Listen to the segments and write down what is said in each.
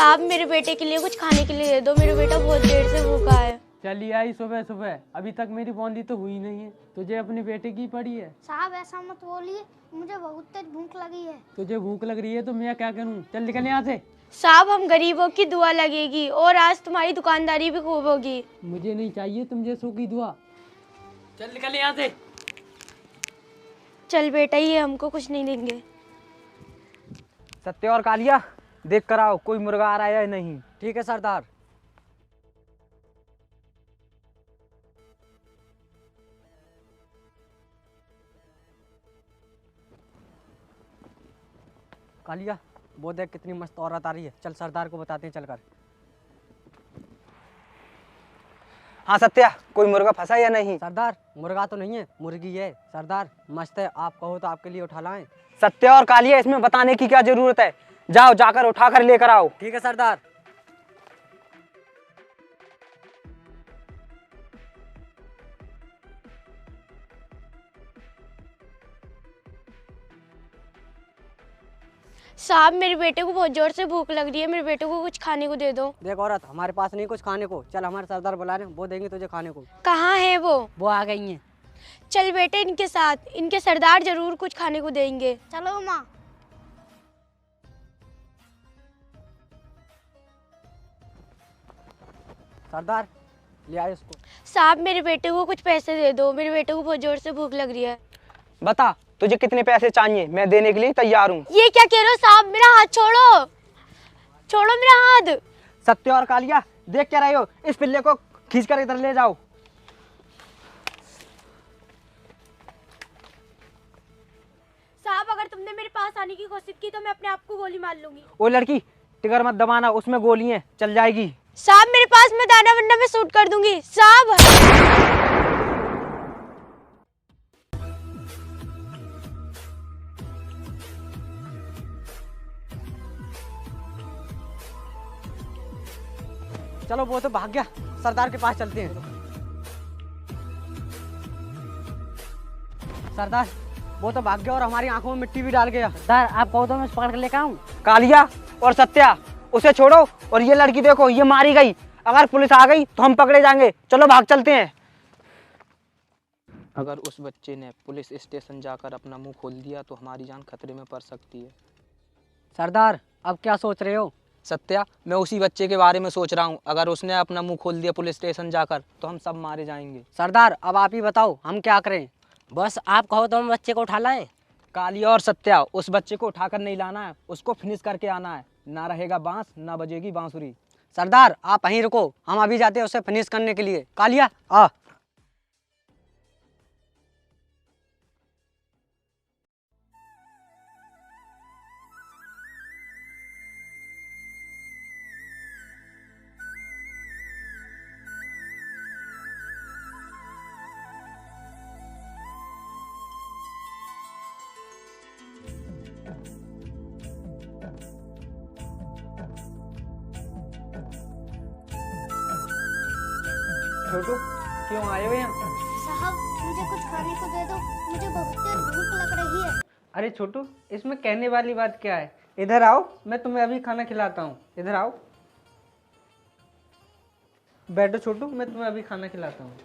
साहब मेरे बेटे के लिए कुछ खाने के लिए दे दो, मेरा बेटा बहुत देर से भूखा है। चली आई सुबह सुबह, अभी तक मेरी बौंदी तो हुई नहीं है। तुझे अपने बेटे की पड़ी है? साहब ऐसा मत बोलिए, मुझे बहुत तेज भूख लगी है। तुझे भूख लग रही है तो मैं क्या करूं? चल निकल यहाँ से। साहब हम गरीबों की दुआ लगेगी और आज तुम्हारी दुकानदारी भी खूब होगी। मुझे नहीं चाहिए तुम जैसों की दुआ। चल निकल यहाँ से। चल बेटा, ये हमको कुछ नहीं देंगे। सत्य और कालिया, देख कर आओ कोई मुर्गा आ रहा है या नहीं। ठीक है सरदार। कालिया, वो देख कितनी मस्त औरत आ रही है, चल सरदार को बताते हैं चलकर। हाँ सत्या, कोई मुर्गा फंसा या नहीं? सरदार मुर्गा तो नहीं है, मुर्गी है। सरदार मस्त है, आप कहो तो आपके लिए उठा लाएं। सत्या और कालिया, इसमें बताने की क्या जरूरत है? जाओ जाकर उठा कर लेकर आओ। ठीक है सरदार। साहब मेरे बेटे को बहुत जोर से भूख लग रही है, मेरे बेटे को कुछ खाने को दे दो। देख औरत, हमारे पास नहीं कुछ खाने को, चल हमारे सरदार बुला रहे हैं, वो देंगे तुझे खाने को। कहाँ है वो आ गई हैं। चल बेटे इनके साथ, इनके सरदार जरूर कुछ खाने को देंगे। चलो माँ। सरदार ले आए उसको। साहब मेरे बेटे को कुछ पैसे दे दो, मेरे बेटे को बहुत जोर से भूख लग रही है। बता तुझे कितने पैसे चाहिए, मैं देने के लिए तैयार हूँ। ये क्या कह रहे हो साहब? मेरा हाथ छोड़ो, छोड़ो मेरा हाथ। सत्य और कालिया, देख क्या रहे हो? इस पिल्ले को खींच कर इधर ले जाओ। साहब अगर तुमने मेरे पास आने की कोशिश की तो मैं अपने आप को गोली मार लूंगी। ओ लड़की, टिगर मत दबाना, उसमें गोली है, चल जाएगी। साहब मेरे पास में दाना वरना मैं शूट कर दूंगी। साहब चलो वो तो भाग गया, सरदार के पास चलते हैं। सरदार वो तो भाग गया और हमारी आंखों में मिट्टी भी डाल गया। सरदार आप कहो तो मैं पकड़ कर लेकर आऊं? कालिया और सत्या, उसे छोड़ो। और ये लड़की देखो, ये मारी गई। अगर पुलिस आ गई तो हम पकड़े जाएंगे। चलो भाग चलते हैं। अगर उस बच्चे ने पुलिस स्टेशन जाकर अपना मुंह खोल दिया तो हमारी जान खतरे में पड़ सकती है। सरदार अब क्या सोच रहे हो? सत्या, मैं उसी बच्चे के बारे में सोच रहा हूँ। अगर उसने अपना मुंह खोल दिया पुलिस स्टेशन जाकर तो हम सब मारे जाएंगे। सरदार अब आप ही बताओ हम क्या करें? बस आप कहो तो हम बच्चे को उठा लाएं। कालिया और सत्या, उस बच्चे को उठाकर नहीं लाना है, उसको फिनिश करके आना है। ना रहेगा बांस, ना बजेगी बांसुरी। सरदार आप वहीं रुको, हम अभी जाते हैं उसे फिनिश करने के लिए। कालिया आ। छोटू, क्यों आए हो यहाँ? साहब मुझे कुछ खाने को दे दो, मुझे बहुत तेज भूख लग रही है। अरे छोटू, इसमें कहने वाली बात क्या है? इधर आओ, मैं तुम्हें अभी खाना खिलाता हूँ। इधर आओ, बैठो छोटू, मैं तुम्हें अभी खाना खिलाता हूँ।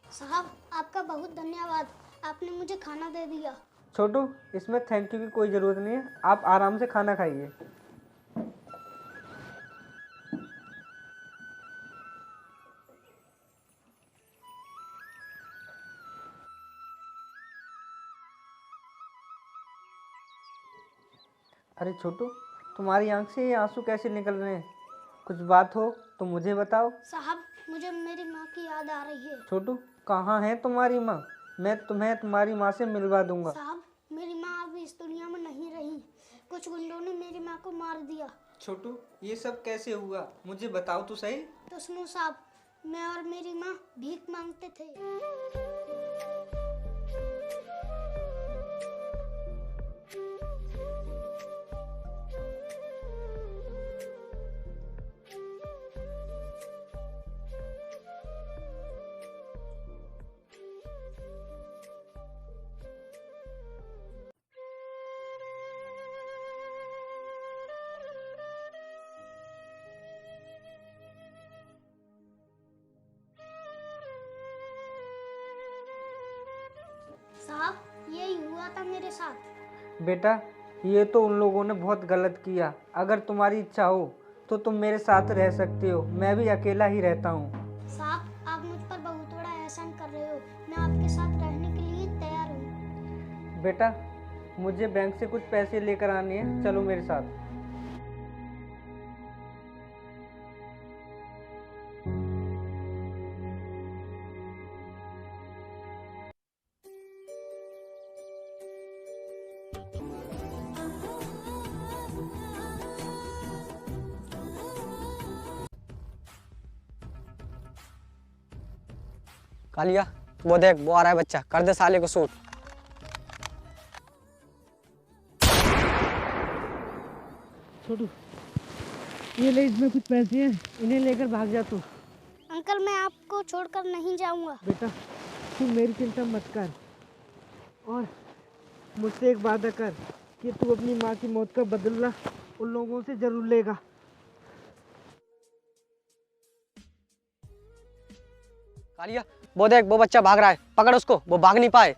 साहब आपका बहुत धन्यवाद, आपने मुझे खाना दे दिया। छोटू, इसमें थैंक यू की कोई ज़रूरत नहीं है, आप आराम से खाना खाइए। अरे छोटू, तुम्हारी आंख से ये आंसू कैसे निकल रहे हैं? कुछ बात हो तो मुझे बताओ। साहब मुझे मेरी माँ की याद आ रही है। छोटू, कहाँ है तुम्हारी माँ? मैं तुम्हें तुम्हारी माँ से मिलवा दूंगा। साहब मेरी माँ अभी इस दुनिया में नहीं रही, कुछ गुंडों ने मेरी माँ को मार दिया। छोटू, ये सब कैसे हुआ? मुझे बताओ तो सही। तो सुनो साहब, मैं और मेरी माँ भीख मांगते थे। बेटा, ये तो उन लोगों ने बहुत गलत किया। अगर तुम्हारी इच्छा हो तो तुम मेरे साथ रह सकते हो, मैं भी अकेला ही रहता हूँ। साहब, आप मुझ पर बहुत बड़ा एहसान कर रहे हो। मैं आपके साथ रहने के लिए तैयार हूँ। बेटा, मुझे बैंक से कुछ पैसे लेकर आने हैं, चलो मेरे साथ। कालिया, वो देख, वो आ रहा है बच्चा, कर दे साले को शूट। छोटू, ये ले, इसमें कुछ पैसे हैं, इन्हें लेकर भाग जा तू। अंकल, मैं आपको छोड़कर नहीं जाऊंगा। बेटा, तू मेरी चिंता मत कर और मुझसे एक वादा कर कि तू अपनी माँ की मौत का बदला उन लोगों से जरूर लेगा। कालिया, वो देख, वो बच्चा भाग रहा है, पकड़ उसको, वो भाग नहीं पाए।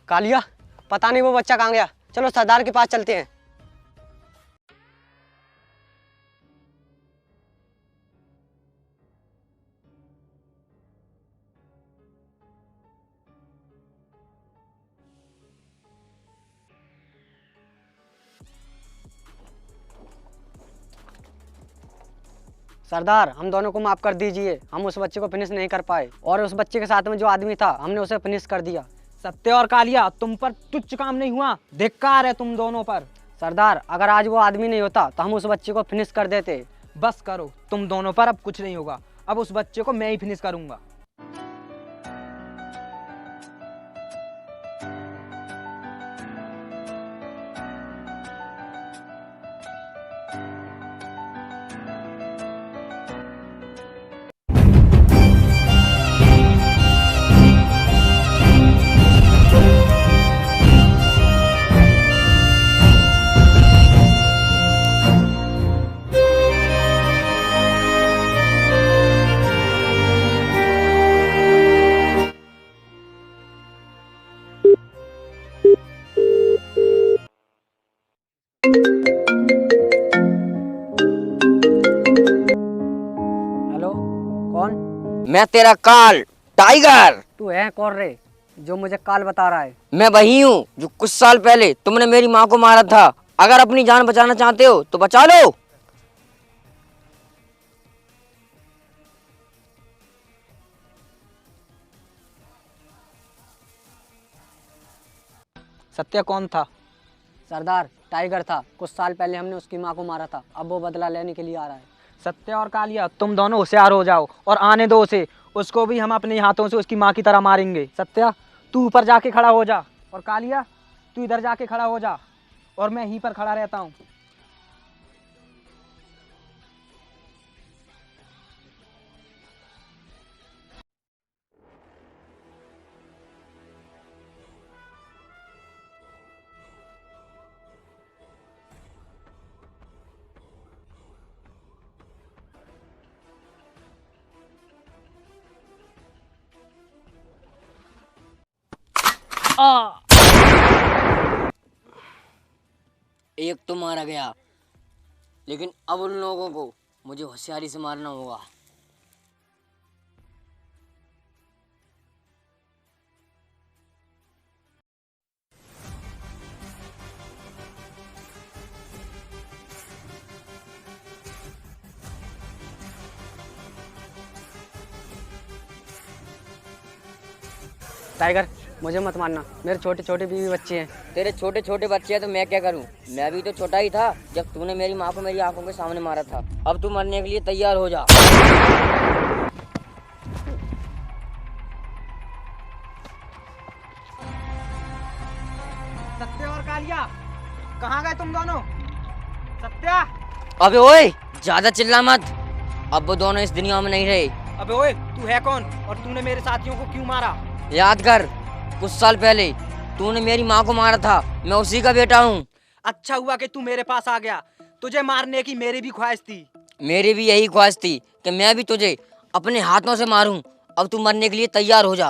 कालिया, पता नहीं वो बच्चा कहाँ गया, चलो सरदार के पास चलते हैं। सरदार, हम दोनों को माफ कर दीजिए, हम उस बच्चे को फिनिश नहीं कर पाए और उस बच्चे के साथ में जो आदमी था हमने उसे फिनिश कर दिया। सत्य और कालिया, तुम पर तुच्छ काम नहीं हुआ, धिक्कार है तुम दोनों पर। सरदार, अगर आज वो आदमी नहीं होता तो हम उस बच्चे को फिनिश कर देते। बस करो, तुम दोनों पर अब कुछ नहीं होगा। अब उस बच्चे को मैं ही फिनिश करूंगा। हेलो, कौन? मैं तेरा काल टाइगर। तू है कौन रे जो मुझे काल बता रहा है? मैं वही हूँ जो कुछ साल पहले तुमने मेरी माँ को मारा था। अगर अपनी जान बचाना चाहते हो तो बचा लो। सत्य कौन था? सरदार, टाइगर था। कुछ साल पहले हमने उसकी माँ को मारा था, अब वो बदला लेने के लिए आ रहा है। सत्य और कालिया, तुम दोनों होशियार हो जाओ और आने दो उसे। उसको भी हम अपने हाथों से उसकी माँ की तरह मारेंगे। सत्या, तू ऊपर जाके खड़ा हो जा और कालिया, तू इधर जाके खड़ा हो जा और मैं यहीं पर खड़ा रहता हूँ। एक तो मारा गया, लेकिन अब उन लोगों को मुझे होशियारी से मारना होगा। टाइगर, मुझे मत मारना, मेरे छोटे छोटे बीवी बच्चे हैं। तेरे छोटे छोटे बच्चे हैं तो मैं क्या करूं? मैं भी तो छोटा ही था जब तूने मेरी माँ को मेरी आंखों के सामने मारा था। अब तू मरने के लिए तैयार हो जा। सत्य और कालिया, कहाँ गए तुम दोनों? सत्या! अबे ओए, ज्यादा चिल्ला मत। अब वो दोनों इस दुनिया में नहीं रहे। अबे ओए, तू है कौन और तूने मेरे साथियों को क्यों मारा? याद कर, कुछ साल पहले तूने मेरी माँ को मारा था मैं उसी का बेटा हूँ। अच्छा हुआ कि तू मेरे पास आ गया, तुझे मारने की मेरी भी ख्वाहिश थी। मेरी भी यही ख्वाहिश थी कि मैं भी तुझे अपने हाथों से मारूं। अब तू मरने के लिए तैयार हो जा।